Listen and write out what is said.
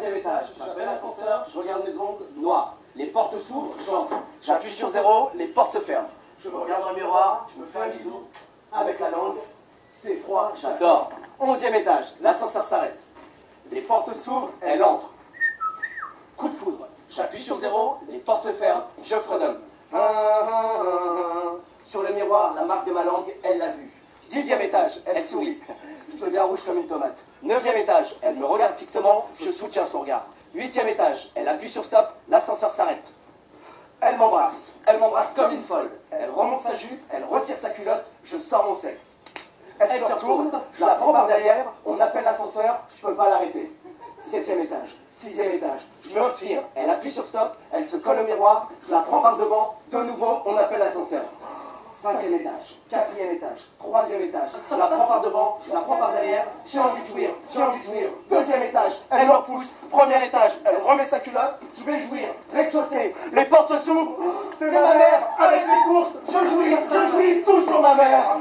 troisième étage. J'appelle l'ascenseur, je regarde mes ongles, noir. Les portes s'ouvrent, j'entre. J'appuie sur 0, les portes se ferment. Je me regarde dans le miroir, je me fais un bisou. Avec la langue, c'est froid, j'adore. 11e étage, l'ascenseur s'arrête. Les portes s'ouvrent, elle entre. Coup de foudre. J'appuie sur 0, les portes se ferment, je fredonne. Sur le miroir, la marque de ma langue, elle l'a vue. 10e étage, elle sourit. Je deviens rouge comme une tomate. 9e étage, elle me regarde fixement, je soutiens son regard. 8e étage, elle appuie sur stop, l'ascenseur s'arrête. Elle m'embrasse comme une folle. Elle remonte sa jupe, elle retire sa culotte, je sors mon sexe. Elle se retourne, je la prends par derrière, on appelle l'ascenseur, je peux pas l'arrêter. 7e étage, 6e étage, je me retire, elle appuie sur stop, elle se colle au miroir, je la prends par devant, de nouveau, on appelle l'ascenseur. 5e étage, 4e étage, 3e étage, je la prends par devant, je la prends par derrière, j'ai envie de jouir, 2e étage, elle me repousse, 1er étage, elle remet sa culotte, je vais jouir, rez-de-chaussée, les portes s'ouvrent, c'est ma mère, avec les courses, je jouis toujours ma mère.